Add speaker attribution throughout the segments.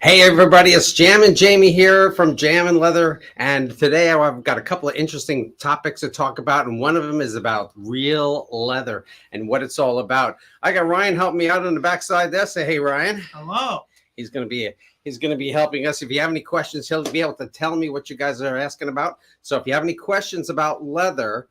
Speaker 1: Hey everybody, it's Jamin Jamie here from Jamin Leather, and today I've got a couple of interesting topics to talk about, and one of them is about real leather and what it's all about. I got Ryan helping me out on the backside there. Say hey, Ryan.
Speaker 2: Hello.
Speaker 1: He's going to be helping us. If you have any questions, he'll be able to tell me what you guys are asking about. So if you have any questions about leather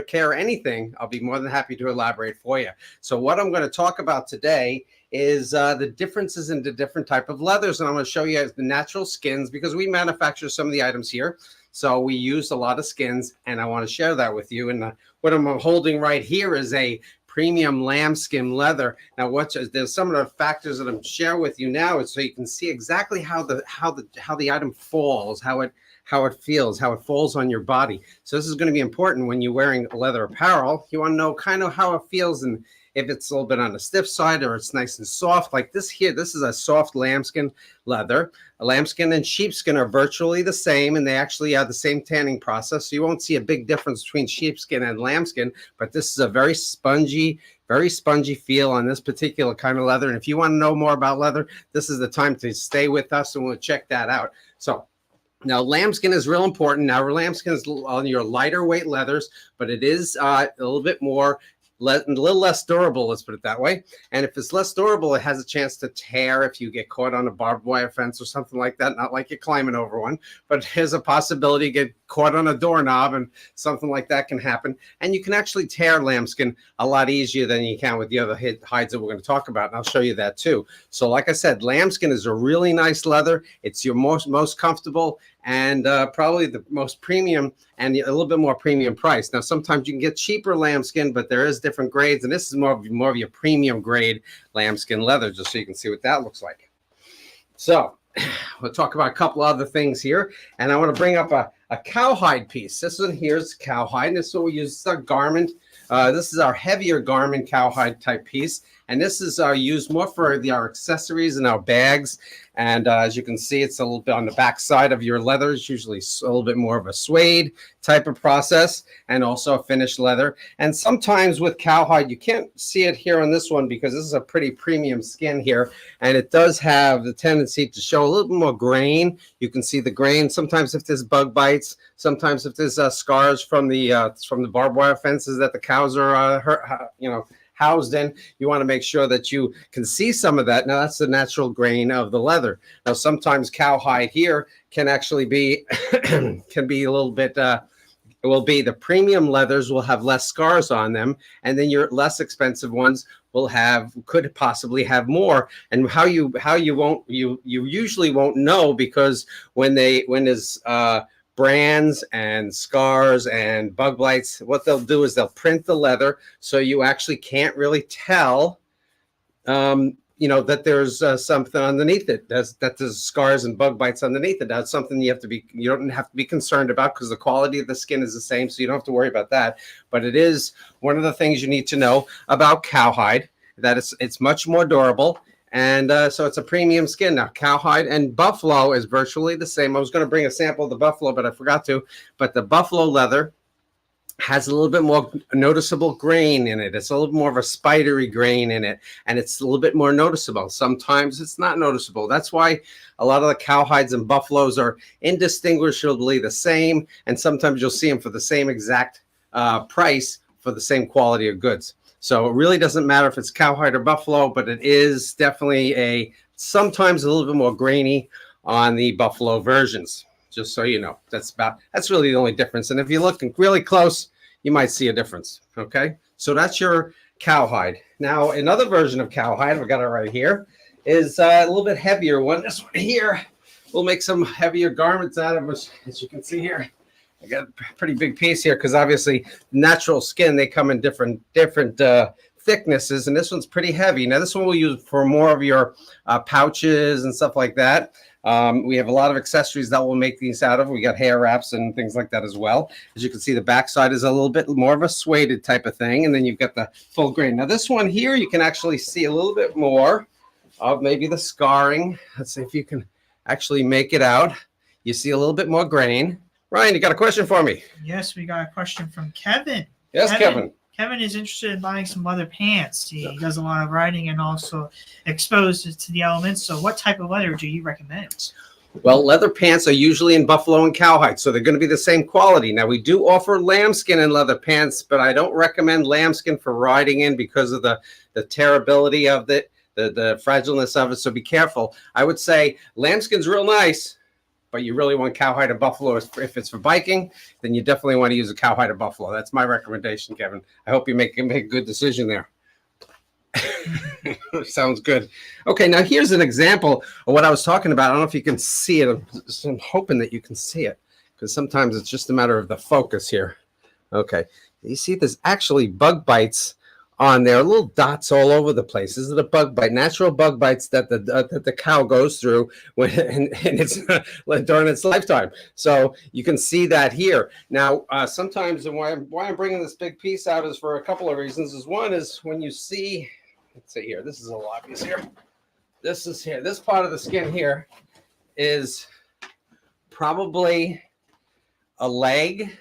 Speaker 1: care, anything, I'll be more than happy to elaborate for you. So what I'm going to talk about today is the differences in the different type of leathers, and I'm going to show you the natural skins because we manufacture some of the items here, so we use a lot of skins, and I want to share that with you. And what I'm holding right here is a premium lambskin leather. Now, there's some of the factors that I'm sharing with you now, so you can see exactly how the item falls, how it feels, how it falls on your body. So this is going to be important when you're wearing leather apparel. You want to know kind of how it feels, and if it's a little bit on the stiff side or it's nice and soft like this here. This is a soft lambskin leather. A lambskin and sheepskin are virtually the same, and they actually have the same tanning process. So you won't see a big difference between sheepskin and lambskin, but this is a very spongy feel on this particular kind of leather. And if you want to know more about leather, this is the time to stay with us and we'll check that out. So now, lambskin is real important. Now, lambskin is on your lighter weight leathers, but it is a little bit more, a little less durable, let's put it that way. And if it's less durable, it has a chance to tear if you get caught on a barbed wire fence or something like that. Not like you're climbing over one, but there's a possibility to get caught on a doorknob and something like that can happen. And you can actually tear lambskin a lot easier than you can with the other hides that we're going to talk about. And I'll show you that too. So like I said, lambskin is a really nice leather. It's your most comfortable and probably the most premium and a little bit more premium price. Now, sometimes you can get cheaper lambskin, but there is different grades, and this is more of your premium grade lambskin leather, just so you can see what that looks like. So we'll talk about a couple other things here, and I want to bring up a cowhide piece. This one here is cowhide, and this is what we use. This is our garment. This is our heavier garment cowhide type piece, and this is used more for our accessories and our bags. And as you can see, it's a little bit on the back side of your leather. It's usually a little bit more of a suede type of process, and also a finished leather. And sometimes with cowhide, you can't see it here on this one because this is a pretty premium skin here, and it does have the tendency to show a little bit more grain. You can see the grain. Sometimes if there's bug bites, sometimes if there's scars from the barbed wire fences that the cows are housed in, you want to make sure that you can see some of that. Now, that's the natural grain of the leather. Now, sometimes cowhide here can actually be can be a little bit the premium leathers will have less scars on them, and then your less expensive ones could possibly have more. And how you usually won't know, because when there's brands and scars and bug bites, what they'll do is they'll print the leather so you actually can't really tell that there's something underneath it, that there's scars and bug bites underneath it. That's something you don't have to be concerned about, because the quality of the skin is the same, so you don't have to worry about that. But it is one of the things you need to know about cowhide, that it's much more durable. And so it's a premium skin. Now, cowhide and buffalo is virtually the same. I was going to bring a sample of the buffalo, but I forgot to. But the buffalo leather has a little bit more noticeable grain in it. It's a little more of a spidery grain in it, and it's a little bit more noticeable. Sometimes it's not noticeable. That's why a lot of the cowhides and buffaloes are indistinguishably the same, and sometimes you'll see them for the same exact price for the same quality of goods. So it really doesn't matter if it's cowhide or buffalo, but it is definitely sometimes a little bit more grainy on the buffalo versions, just so you know. That's really the only difference. And if you look really close, you might see a difference. Okay, so that's your cowhide. Now, another version of cowhide, I've got it right here, is a little bit heavier one. This one here, we'll make some heavier garments out of, as you can see here. I got a pretty big piece here because obviously natural skin, they come in different thicknesses, and this one's pretty heavy. Now, this one we'll use for more of your pouches and stuff like that. We have a lot of accessories that we'll make these out of. We got hair wraps and things like that as well. As you can see, the backside is a little bit more of a suede type of thing, and then you've got the full grain. Now, this one here, you can actually see a little bit more of maybe the scarring. Let's see if you can actually make it out. You see a little bit more grain. Ryan, you got a question for me?
Speaker 2: Yes, we got a question from Kevin.
Speaker 1: Yes, Kevin.
Speaker 2: Kevin is interested in buying some leather pants. He does a lot of riding and also exposed to the elements. So what type of leather do you recommend?
Speaker 1: Well, leather pants are usually in buffalo and cowhide, so they're going to be the same quality. Now, we do offer lambskin in leather pants, but I don't recommend lambskin for riding in because of the tearability of it, the fragileness of it, so be careful. I would say lambskin's real nice, but you really want cowhide and buffalo. If it's for biking, then you definitely want to use a cowhide and buffalo. That's my recommendation, Kevin. I hope you make a good decision there. Sounds good. Okay, now here's an example of what I was talking about. I don't know if you can see it. I'm hoping that you can see it because sometimes it's just a matter of the focus here. Okay, you see there's actually bug bites on there, little dots all over the place. This is a bug bite, natural bug bites that the cow goes through when and it's during its lifetime. So you can see that here. Now, sometimes, and why I'm bringing this big piece out is for a couple of reasons. One is when you see, let's see here, this is a little obvious here. This is here. This part of the skin here is probably a leg.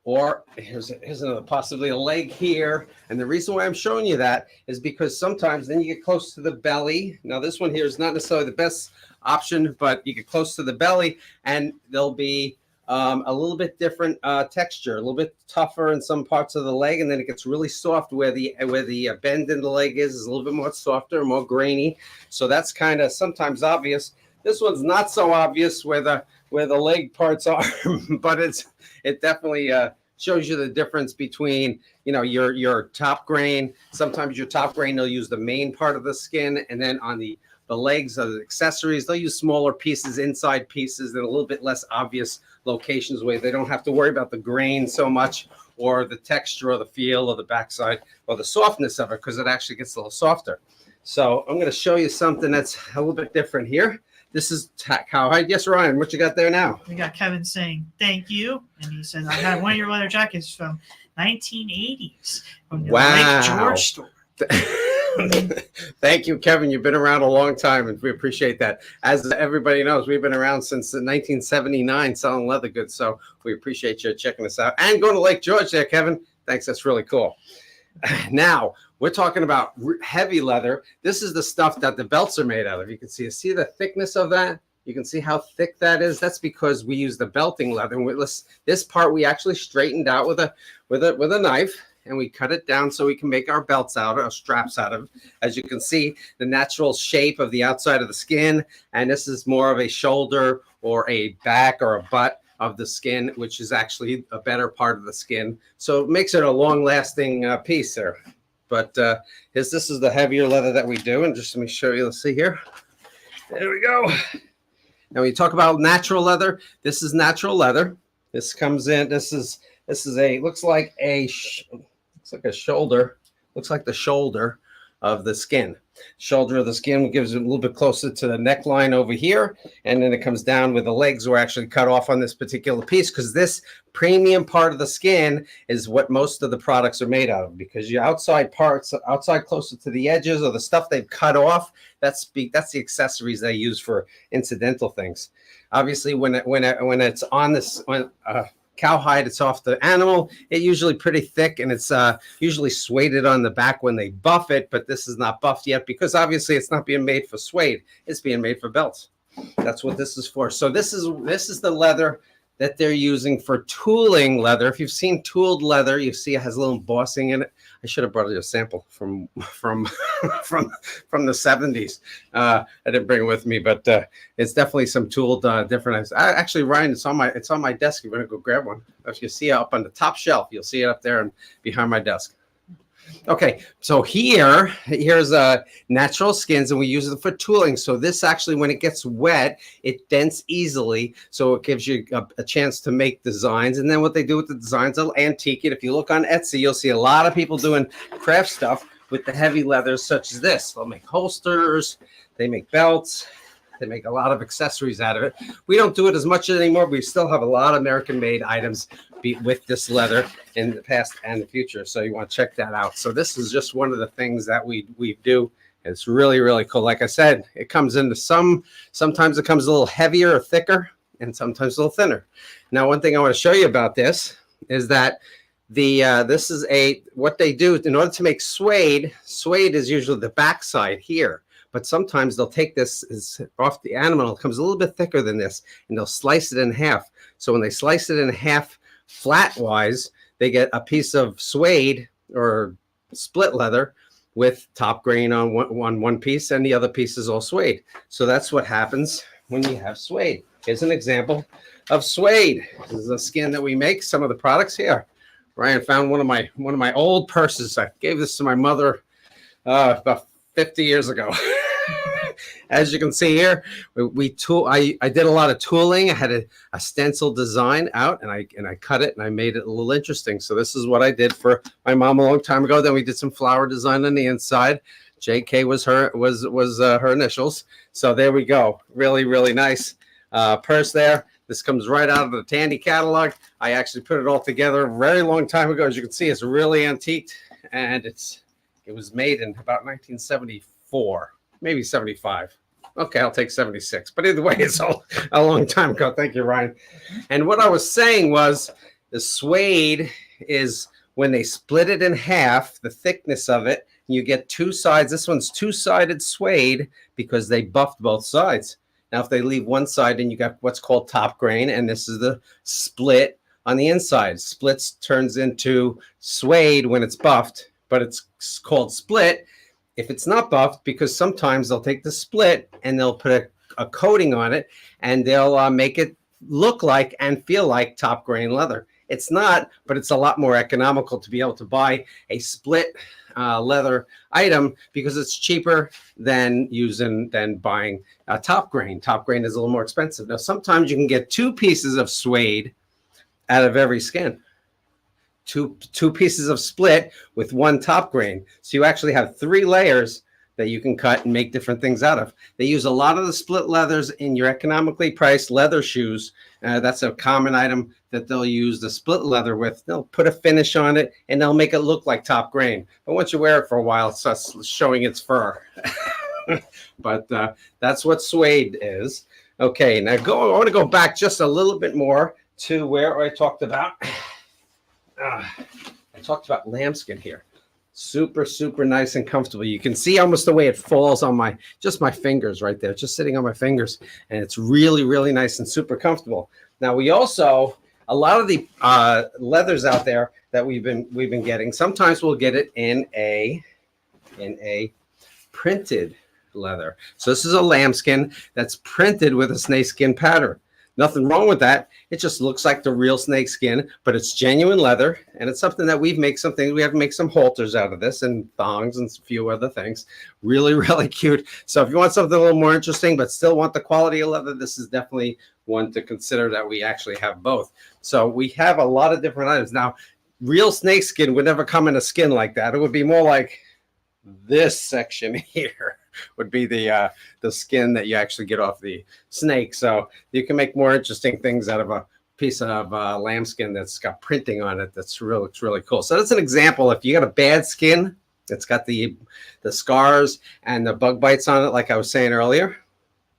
Speaker 1: Or here's another, possibly a leg here. And the reason why I'm showing you that is because sometimes then you get close to the belly. Now, this one here is not necessarily the best option, but you get close to the belly and there'll be a little bit different texture, a little bit tougher in some parts of the leg. And then it gets really soft where the bend in the leg is a little bit more softer, more grainy. So that's kind of sometimes obvious. This one's not so obvious where the leg parts are, but it definitely shows you the difference between, you know, your top grain. Sometimes your top grain, they'll use the main part of the skin, and then on the legs of the accessories, they'll use smaller pieces, inside pieces, and a little bit less obvious locations where they don't have to worry about the grain so much, or the texture, or the feel, or the backside, or the softness of it, because it actually gets a little softer. So I'm going to show you something that's a little bit different here. This is cowhide. Yes, Ryan, what you got there now?
Speaker 2: We got Kevin saying thank you, and he says I got one of your leather jackets from 1980s from the Lake George store.
Speaker 1: Thank you, Kevin. You've been around a long time, and we appreciate that. As everybody knows, we've been around since 1979 selling leather goods, so we appreciate you checking us out and going to Lake George there, Kevin. Thanks. That's really cool. Now, we're talking about heavy leather. This is the stuff that the belts are made out of. You can see the thickness of that. You can see how thick that is. That's because we use the belting leather. And this part we actually straightened out with a knife, and we cut it down so we can make our belts out, our straps out of. As you can see, the natural shape of the outside of the skin, and this is more of a shoulder or a back or a butt of the skin, which is actually a better part of the skin. So it makes it a long-lasting piece there. But this is the heavier leather that we do. And just let me show you. Let's see here. There we go. Now, when you talk about natural leather, this is natural leather. This comes in. This is looks like a shoulder. Looks like the shoulder of the skin. Shoulder of the skin gives it a little bit closer to the neckline over here, and then it comes down where the legs were actually cut off on this particular piece, because this premium part of the skin is what most of the products are made out of, because your outside parts, outside closer to the edges, or the stuff they've cut off, that's the accessories they use for incidental things. Obviously, when it's on this cowhide, it's off the animal, it's usually pretty thick, and it's usually sueded on the back when they buff it, but this is not buffed yet because obviously it's not being made for suede, it's being made for belts. That's what this is for. So this is the leather that they're using for tooling leather. If you've seen tooled leather, you see it has a little embossing in it. I should have brought you a sample from the 70s. I didn't bring it with me, but it's definitely some tooled different. Actually, Ryan, it's on my desk. You're gonna go grab one. If you see it up on the top shelf, you'll see it up there and behind my desk. Okay, so here's natural skins, and we use it for tooling. So this actually, when it gets wet, it dents easily, so it gives you a chance to make designs. And then what they do with the designs, they'll antique it. If you look on Etsy, you'll see a lot of people doing craft stuff with the heavy leathers such as this. They'll make holsters, they make belts, they make a lot of accessories out of it. We don't do it as much anymore. We still have a lot of American-made items with this leather in the past and the future. So you want to check that out. So this is just one of the things that we do. It's really, really cool. Like I said, it comes into sometimes it comes a little heavier or thicker, and sometimes a little thinner. Now, one thing I want to show you about this is that This is what they do in order to make suede. Suede is usually the backside here, but sometimes they'll take this off the animal. It comes a little bit thicker than this, and they'll slice it in half. So when they slice it in half flat wise, they get a piece of suede or split leather with top grain on one piece, and the other piece is all suede. So that's what happens when you have suede. Here's an example of suede. This is a skin that we make. Some of the products here. Ryan found one of my old purses. I gave this to my mother about 50 years ago. As you can see here, I did a lot of tooling. I had a stencil design out, and I cut it and I made it a little interesting. So this is what I did for my mom a long time ago. Then we did some flower design on the inside. JK was her initials. So there we go. Really, really nice purse there. This comes right out of the Tandy catalog. I actually put it all together a very long time ago. As you can see, it's really antiqued, and it was made in about 1974, maybe 75. Okay, I'll take 76. But either way, it's a long time ago. Thank you, Ryan. And what I was saying was the suede is when they split it in half, the thickness of it, you get two sides. This one's two-sided suede because they buffed both sides. Now, if they leave one side, then you got what's called top grain, and this is the split on the inside. Splits turns into suede when it's buffed, but it's called split if it's not buffed, because sometimes they'll take the split and they'll put a coating on it, and they'll make it look like and feel like top grain leather. It's not, but it's a lot more economical to be able to buy a split leather item because it's cheaper than buying top grain. Top grain is a little more expensive. Now, sometimes you can get two pieces of suede out of every skin. Two pieces of split with one top grain. So you actually have 3 layers that you can cut and make different things out of. They use a lot of the split leathers in your economically priced leather shoes. That's a common item that they'll use the split leather with. They'll put a finish on it and they'll make it look like top grain. But once you wear it for a while, it starts showing its fur. But that's what suede is. Okay, now I want to go back just a little bit more to where I talked about. I talked about lambskin here. Super, super nice and comfortable. You can see almost the way it falls on my fingers right there, just sitting on my fingers. And it's really, really nice and super comfortable. Now, we also, a lot of the leathers out there that we've been getting, sometimes we'll get it in a printed leather. So this is a lambskin that's printed with a snakeskin pattern. Nothing wrong with that. It just looks like the real snake skin, but it's genuine leather, and it's something that we have to make some halters out of this and thongs and a few other things. Really, really cute. So if you want something a little more interesting, but still want the quality of leather, this is definitely one to consider that we actually have both. So we have a lot of different items. Now, real snake skin would never come in a skin like that. It would be more like this section here. Would be the skin that you actually get off the snake. So you can make more interesting things out of a piece of lambskin that's got printing on it. It's really cool. So that's an example. If you got a bad skin, it's got the scars and the bug bites on it, like I was saying earlier.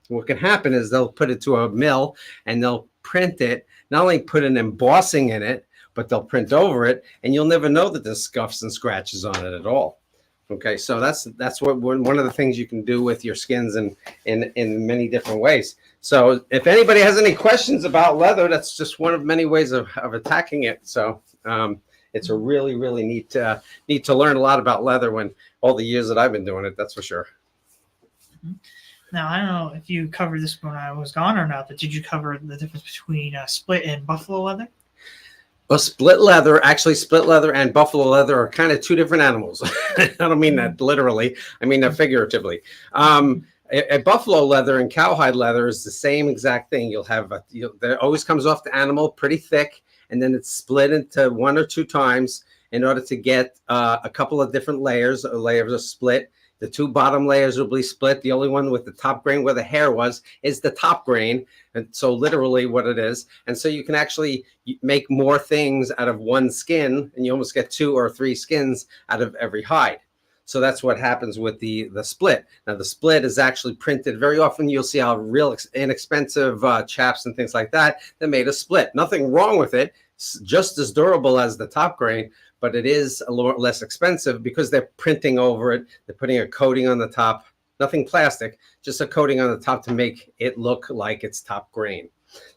Speaker 1: What can happen is they'll put it to a mill and they'll print it. Not only put an embossing in it, but they'll print over it, and you'll never know that there's scuffs and scratches on it at all. Okay, so that's what one of the things you can do with your skins in many different ways. So if anybody has any questions about leather, that's just one of many ways of attacking it. So it's a really, really neat to learn a lot about leather when all the years that I've been doing it, that's for sure.
Speaker 2: Now, I don't know if you covered this when I was gone or not, but did you cover the difference between split and buffalo leather?
Speaker 1: Well, split leather and buffalo leather are kind of two different animals. I don't mean that literally. I mean that figuratively. A buffalo leather and cowhide leather is the same exact thing. You'll have that always comes off the animal pretty thick, and then it's split into 1 or 2 times in order to get a couple of different layers. Layers are split. The 2 bottom layers will be split. The only one with the top grain where the hair was is the top grain. And so literally what it is. And so you can actually make more things out of one skin, and you almost get 2 or 3 skins out of every hide. So that's what happens with the split. Now, the split is actually printed. Very often you'll see how real inexpensive chaps and things like that, they made a split. Nothing wrong with it. just as durable as the top grain, but it is a lot less expensive because they're printing over it. They're putting a coating on the top, nothing plastic, just a coating on the top to make it look like it's top grain.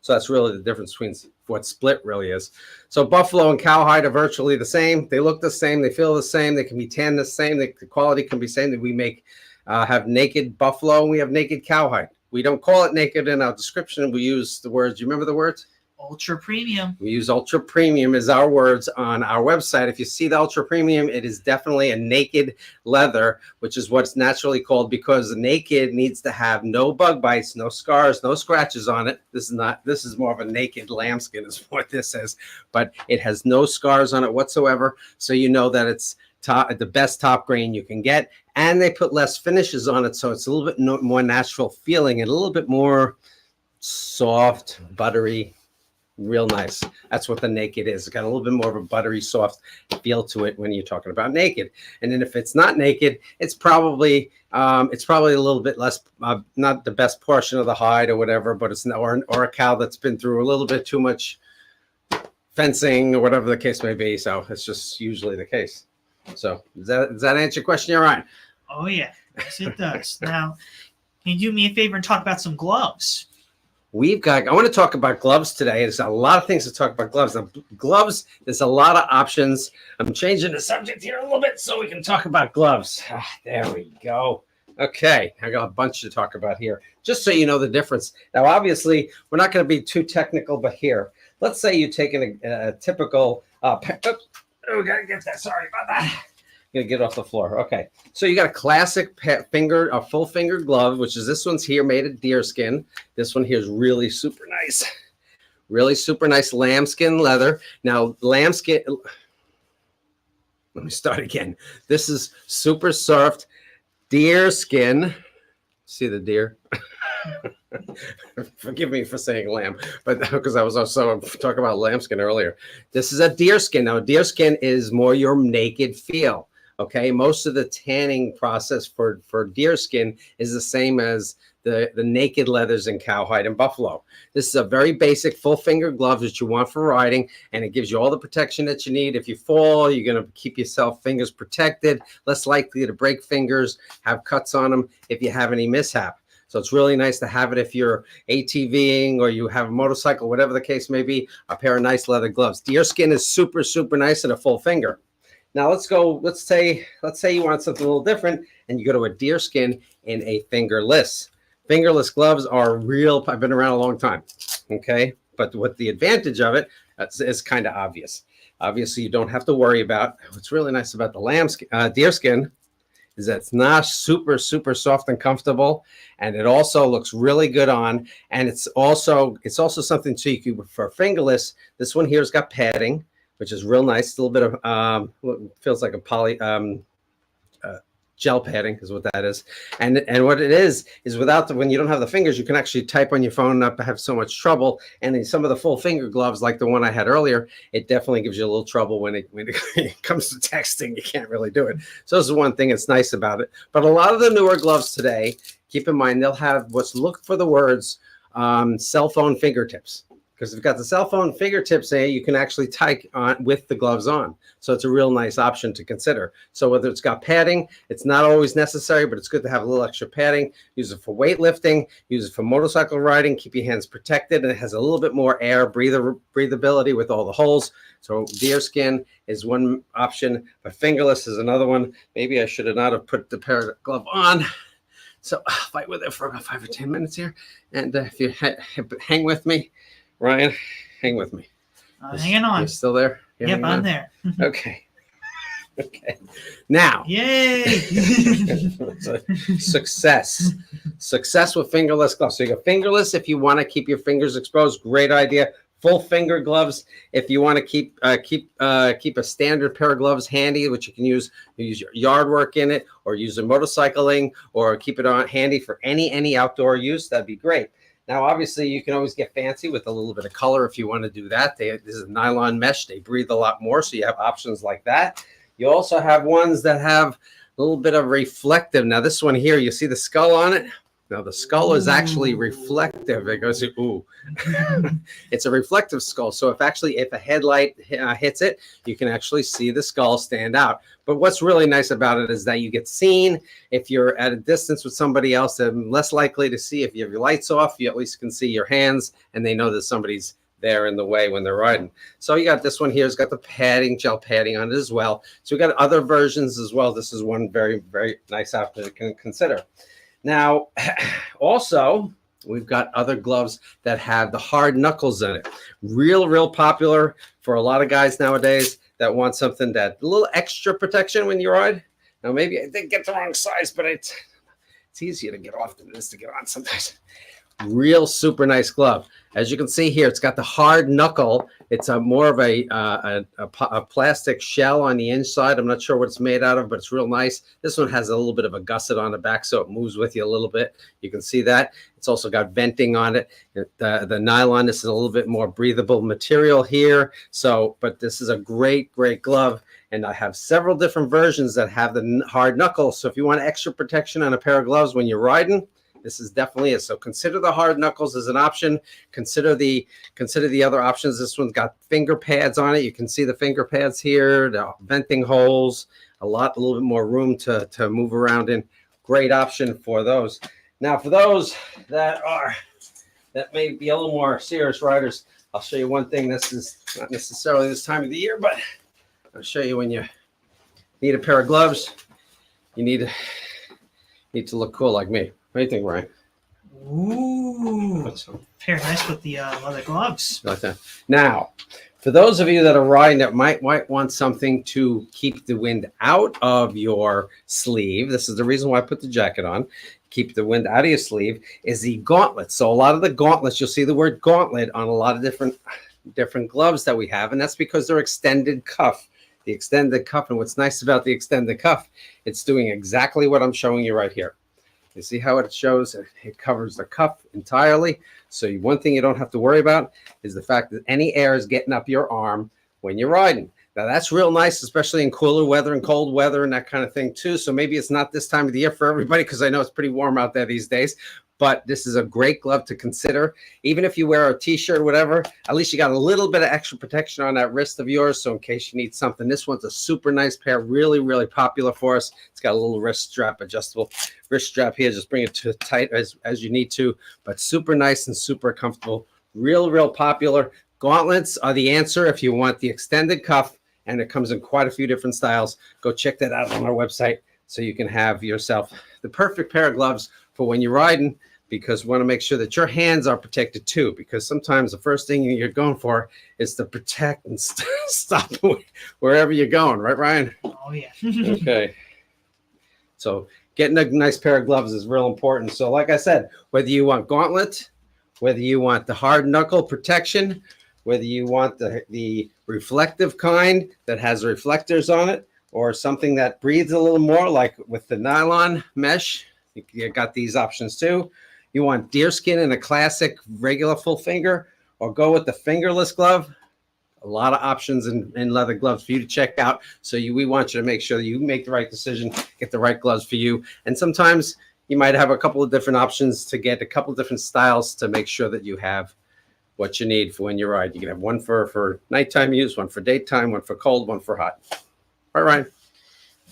Speaker 1: So that's really the difference between what split really is. So buffalo and cowhide are virtually the same. They look the same. They feel the same. They can be tanned the same. The quality can be the same. That we make have naked buffalo and we have naked cowhide. We don't call it naked in our description. We use the words. You remember the words?
Speaker 2: Ultra premium.
Speaker 1: We use ultra premium as our words on our website. If you see the ultra premium, it is definitely a naked leather, which is what's naturally called, because naked needs to have no bug bites, no scars, no scratches on it. This is more of a naked lambskin is what this is, but it has no scars on it whatsoever. So you know that it's the best top grain you can get. And they put less finishes on it. So it's a little bit more natural feeling and a little bit more soft, buttery. Real nice. That's what the naked is. It's got a little bit more of a buttery, soft feel to it when you're talking about naked. And then if it's not naked, it's probably a little bit less, not the best portion of the hide or whatever, but it's not, or a cow that's been through a little bit too much fencing or whatever the case may be. So it's just usually the case. So does that answer your question? You're right.
Speaker 2: Oh yeah, yes it does. Now, can you do me a favor and talk about some gloves?
Speaker 1: I want to talk about gloves today. There's a lot of things to talk about gloves. Now, gloves, there's a lot of options. I'm changing the subject here a little bit so we can talk about gloves. There we go. Okay, I got a bunch to talk about here, just so you know the difference. Now, obviously, we're not going to be too technical, but here, let's say you're taking a typical, we got to get that, sorry about that. Gonna get off the floor. Okay, so you got a classic full finger glove, which is this one's here made of deer skin. This one here is really super nice lambskin leather. Now lambskin, let me start again. This is super soft deer skin. See the deer? Forgive me for saying lamb, but because I was also talking about lambskin earlier. This is a deer skin. Now deer skin is more your naked feel. Okay, most of the tanning process for deer skin is the same as the naked leathers in cowhide and buffalo. This is a very basic full finger glove that you want for riding, and it gives you all the protection that you need. If you fall, you're going to keep yourself fingers protected, less likely to break fingers, have cuts on them if you have any mishap. So it's really nice to have it if you're ATVing or you have a motorcycle, whatever the case may be, a pair of nice leather gloves. Deer skin is super, super nice and a full finger. Now let's say you want something a little different and you go to a deer skin in a fingerless. Fingerless gloves are real. I've been around a long time. Okay. But what the advantage of it is kind of obvious. Obviously, you don't have to worry about. What's really nice about the deer skin is that it's not super, super soft and comfortable. And it also looks really good on. And it's also something so you can, for fingerless, this one here's got padding, which is real nice. A little bit of feels like a poly gel padding is what that is. And what it is without when you don't have the fingers, you can actually type on your phone and not have so much trouble. And then some of the full finger gloves, like the one I had earlier, it definitely gives you a little trouble when it comes to texting. You can't really do it. So this is one thing that's nice about it. But a lot of the newer gloves today, keep in mind, they'll have look for the words cell phone fingertips. Because if you've got the cell phone fingertips there, you can actually type on with the gloves on. So it's a real nice option to consider. So whether it's got padding, it's not always necessary, but it's good to have a little extra padding. Use it for weightlifting, use it for motorcycle riding, keep your hands protected, and it has a little bit more air breathability with all the holes. So deer skin is one option, but fingerless is another one. Maybe I should have not have put the pair of glove on. So I'll fight with it for about 5 or 10 minutes here. And if you hang with me, Ryan, hang with me.
Speaker 2: Hanging on.
Speaker 1: You still there?
Speaker 2: Yep, I'm there.
Speaker 1: Okay. Okay. Now.
Speaker 2: Yay!
Speaker 1: Success. Success with fingerless gloves. So you got fingerless if you want to keep your fingers exposed. Great idea. Full finger gloves if you want to keep a standard pair of gloves handy, which you can use your yard work in it, or use in motorcycling, or keep it on handy for any outdoor use. That'd be great. Now, obviously, you can always get fancy with a little bit of color if you want to do that. This is nylon mesh. They breathe a lot more, so you have options like that. You also have ones that have a little bit of reflective. Now, this one here, you see the skull on it? Now the skull is actually
Speaker 2: Ooh.
Speaker 1: reflective. It goes, ooh. It's a reflective skull. So if a headlight hits it, you can actually see the skull stand out. But what's really nice about it is that you get seen. If you're at a distance with somebody else, they're less likely to see. If you have your lights off, you at least can see your hands, and they know that somebody's there in the way when they're riding. So you got this one here. It's got the padding, gel padding on it as well. So we got other versions as well. This is one very, very nice outfit to consider. Now, also, we've got other gloves that have the hard knuckles in it. Real popular for a lot of guys nowadays that want something that a little extra protection when you ride. Now, maybe I did get the wrong size, but it's easier to get off than it is to get on sometimes. Real super nice glove. As you can see here, it's got the hard knuckle. It's more of a plastic shell on the inside. I'm not sure what it's made out of, but it's real nice. This one has a little bit of a gusset on the back, so it moves with you a little bit. You can see that. It's also got venting on it. The nylon, this is a little bit more breathable material here. So, but this is a great glove. And I have several different versions that have the hard knuckle. So if you want extra protection on a pair of gloves when you're riding, this is definitely it. So consider the hard knuckles as an option. Consider the other options. This one's got finger pads on it. You can see the finger pads here, the venting holes, a little bit more room to move around in. Great option for those. Now, for those that may be a little more serious riders, I'll show you one thing. This is not necessarily this time of the year, but I'll show you when you need a pair of gloves. You need to look cool like me. What do you think, Ryan?
Speaker 2: Ooh, pair nice with the leather gloves.
Speaker 1: Like that. Now, for those of you that are riding that might want something to keep the wind out of your sleeve, this is the reason why I put the jacket on. Keep the wind out of your sleeve is the gauntlet. So a lot of the gauntlets, you'll see the word gauntlet on a lot of different gloves that we have, and that's because they're extended cuff. The extended cuff, and what's nice about the extended cuff, it's doing exactly what I'm showing you right here. You see how it shows? It covers the cuff entirely. So one thing you don't have to worry about is the fact that any air is getting up your arm when you're riding. Now, that's real nice, especially in cooler weather and cold weather and that kind of thing, too. So maybe it's not this time of the year for everybody because I know it's pretty warm out there these days. But this is a great glove to consider. Even if you wear a T-shirt or whatever, at least you got a little bit of extra protection on that wrist of yours. So in case you need something, this one's a super nice pair, really popular for us. It's got a little wrist strap, adjustable wrist strap here. Just bring it to tight as you need to, but super nice and super comfortable. Real popular. Gauntlets are the answer if you want the extended cuff, and it comes in quite a few different styles. Go check that out on our website so you can have yourself the perfect pair of gloves for when you're riding, because we want to make sure that your hands are protected too, because sometimes the first thing you're going for is to protect and stop wherever you're going. Right, Ryan?
Speaker 2: Oh, yeah.
Speaker 1: Okay. So getting a nice pair of gloves is real important. So like I said, whether you want gauntlet, whether you want the hard knuckle protection, whether you want the reflective kind that has reflectors on it, or something that breathes a little more, like with the nylon mesh, you got these options too. You want deerskin in a classic regular full finger, or go with the fingerless glove. A lot of options in leather gloves for you to check out. So we want you to make sure that you make the right decision, get the right gloves for you. And sometimes you might have a couple of different options to get a couple of different styles to make sure that you have what you need for when you ride. You can have one for nighttime use, one for daytime, one for cold, one for hot. All right, Ryan.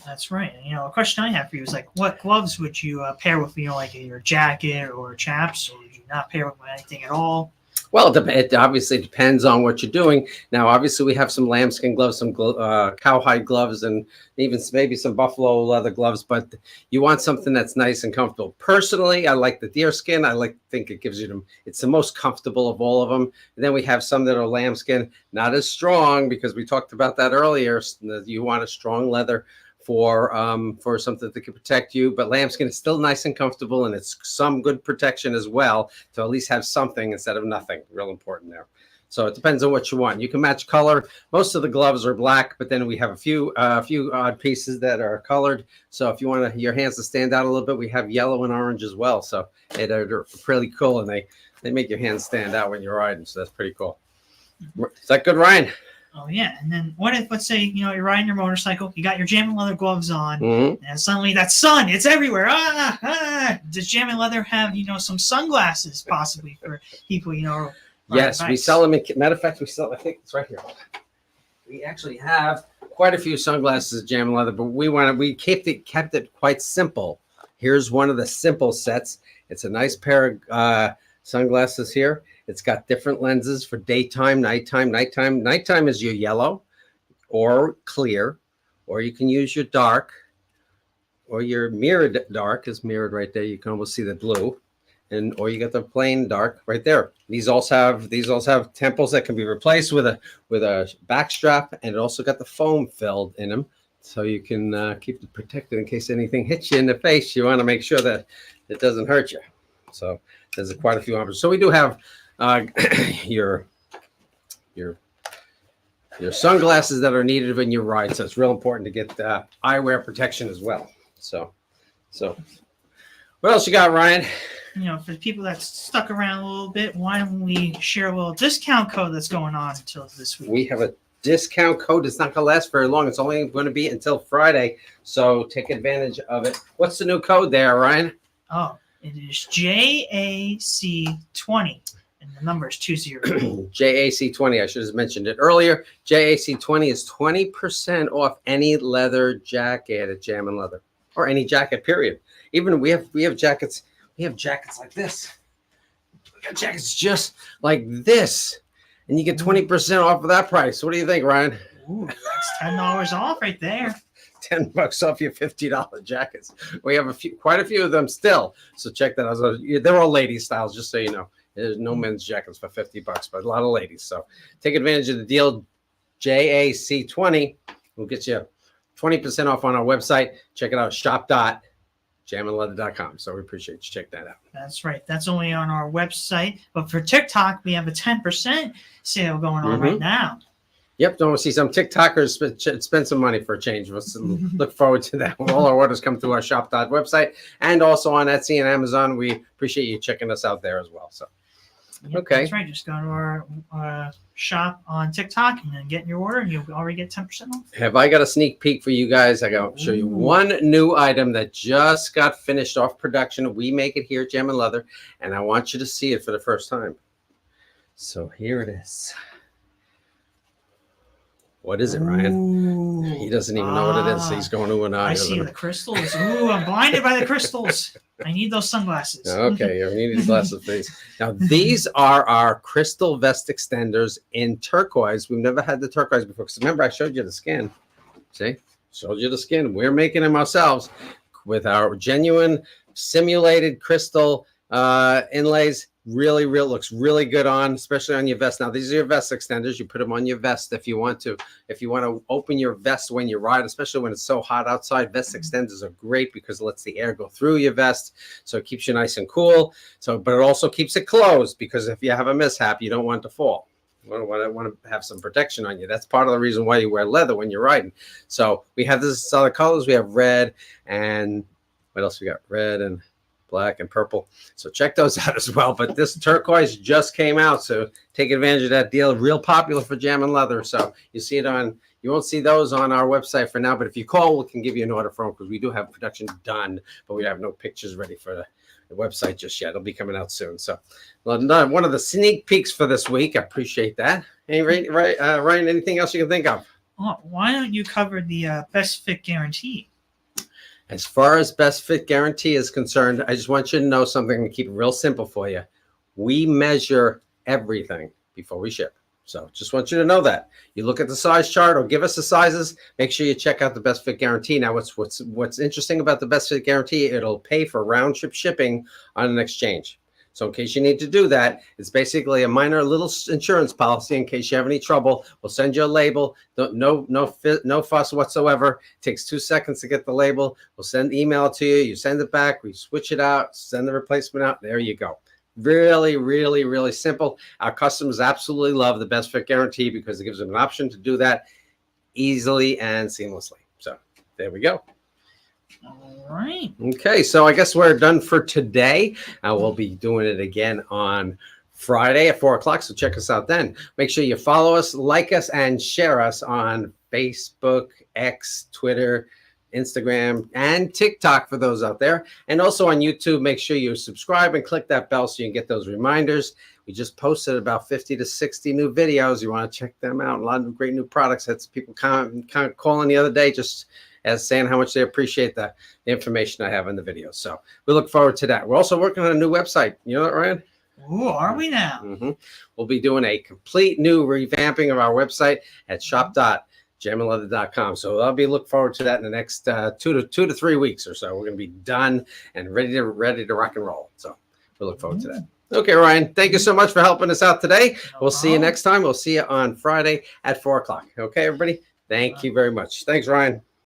Speaker 2: That's right. A question I have for you is like, what gloves would you pair with, like your jacket or chaps, or would you not pair with anything at all?
Speaker 1: Well, it obviously depends on what you're doing. Now, obviously, we have some lambskin gloves, some cowhide gloves, and even maybe some buffalo leather gloves. But you want something that's nice and comfortable. Personally, I like the deerskin. Think it gives you it's the most comfortable of all of them. And then we have some that are lambskin, not as strong, because we talked about that earlier. You want a strong leather for something that can protect you, but lambskin is still nice and comfortable, and it's some good protection as well, to at least have something instead of nothing. Real important there. So it depends on what you want. You can match color. Most of the gloves are black, but then we have a few odd pieces that are colored. So if you want your hands to stand out a little bit, we have yellow and orange as well. So they're pretty cool, and they make your hands stand out when you're riding. So that's pretty cool. Is that good, Ryan?
Speaker 2: Oh yeah, and then what if, let's say, you're riding your motorcycle, you got your Jamin leather gloves on, and suddenly that sun, it's everywhere. Does Jamin leather have, some sunglasses possibly for people,
Speaker 1: Yes, we sell them. Matter of fact, we sell. I think it's right here. We actually have quite a few sunglasses at Jamin Leather, but we kept it quite simple. Here's one of the simple sets. It's a nice pair of sunglasses here. It's got different lenses for daytime, nighttime. Nighttime is your yellow or clear, or you can use your dark, or your mirrored dark is mirrored right there. You can almost see the blue, or you got the plain dark right there. These also have temples that can be replaced with a back strap, and it also got the foam filled in them, so you can keep it protected in case anything hits you in the face. You want to make sure that it doesn't hurt you. So there's quite a few options. So we do have your sunglasses that are needed when you ride. So it's real important to get eyewear protection as well. So what else you got, Ryan?
Speaker 2: For the people that stuck around a little bit, why don't we share a little discount code that's going on until this week?
Speaker 1: We have a discount code. It's not going to last very long. It's only going to be until Friday. So take advantage of it. What's the new code there, Ryan?
Speaker 2: Oh, it is JAC20. And the number is 20.
Speaker 1: JAC20. I should have mentioned it earlier. JAC20 is 20% off any leather jacket at Jamin Leather, or any jacket, period. Even we have jackets. We have jackets like this. We got jackets just like this, and you get 20% off of that price. What do you think, Ryan?
Speaker 2: Ooh, that's $10 off right there.
Speaker 1: $10 off your $50 jackets. We have quite a few of them still. So check that out. They're all ladies styles, just so you know. There's no men's jackets for $50, but a lot of ladies. So take advantage of the deal. JAC20 will get you 20% off on our website. Check it out, shop.jaminleather.com. So we appreciate you. Check that out.
Speaker 2: That's right. That's only on our website. But for TikTok, we have a 10% sale going on right now.
Speaker 1: Yep. Don't see some TikTokers spend some money for a change. We'll look forward to that. All our orders come through our shop.website and also on Etsy and Amazon. We appreciate you checking us out there as well. So.
Speaker 2: Yep,
Speaker 1: okay.
Speaker 2: That's right. Just go to our shop on TikTok and then get your order, and you'll already get 10% off.
Speaker 1: Have I got a sneak peek for you guys? I got to show you one new item that just got finished off production. We make it here at Jamin Leather, and I want you to see it for the first time. So here it is. What is it, Ryan?
Speaker 2: Ooh,
Speaker 1: he doesn't even know what it is. He's going to an eye.
Speaker 2: I see the crystals. Ooh, I'm blinded by the crystals. I need those sunglasses.
Speaker 1: Okay, you need these glasses, please. Now, these are our crystal vest extenders in turquoise. We've never had the turquoise before. Because remember, I showed you the skin. See? Showed you the skin. We're making them ourselves with our genuine simulated crystal inlays. Really looks really good on, especially on your vest. Now, these are your vest extenders. You put them on your vest if you want to. If you want to open your vest when you ride, especially when it's so hot outside, vest extenders are great because it lets the air go through your vest, so it keeps you nice and cool. But it also keeps it closed because if you have a mishap, you don't want to fall. You want to have some protection on you. That's part of the reason why you wear leather when you're riding. So we have this other colors. We have red and what else we got? Red and black and purple. So check those out as well. But this turquoise just came out, so take advantage of that deal. Real popular for Jamin Leather. So you see it on. You won't see those on our website for now, but if you call, we can give you an order for them because we do have production done, but we have no pictures ready for the website just yet. It'll be coming out soon. So one of the sneak peeks for this week. I appreciate that. Hey, Ryan, anything else you can think of?
Speaker 2: Oh, why don't you cover the best fit guarantee?
Speaker 1: As far as best fit guarantee is concerned, I just want you to know something and keep it real simple for you. We measure everything before we ship. So just want you to know that. You look at the size chart or give us the sizes. Make sure you check out the best fit guarantee. Now, what's interesting about the best fit guarantee, it'll pay for round trip shipping on an exchange. So in case you need to do that, it's basically a minor little insurance policy in case you have any trouble. We'll send you a label. No fuss whatsoever. It takes 2 seconds to get the label. We'll send email to you. You send it back. We switch it out, send the replacement out. There you go. Really simple. Our customers absolutely love the best fit guarantee because it gives them an option to do that easily and seamlessly. So there we go.
Speaker 2: All right.
Speaker 1: Okay, so I guess we're done for today. We'll be doing it again on Friday at 4 o'clock. So check us out then. Make sure you follow us, like us, and share us on Facebook, X, Twitter, Instagram, and TikTok for those out there. And also on YouTube, make sure you subscribe and click that bell so you can get those reminders. We just posted about 50 to 60 new videos. You want to check them out. A lot of great new products. That's people kind of calling the other day just as saying how much they appreciate the information I have in the videos. So we look forward to that. We're also working on a new website. You know that, Ryan?
Speaker 2: Ooh, are we now?
Speaker 1: Mm-hmm. We'll be doing a complete new revamping of our website at shop.jaminleather.com. So I'll be looking forward to that in the next 2 to 3 weeks or so. We're going to be done and ready to rock and roll. So we'll look forward to that. Okay, Ryan, thank you so much for helping us out today. We'll see you next time. We'll see you on Friday at 4 o'clock. Okay, everybody? Thank you very much. Thanks, Ryan.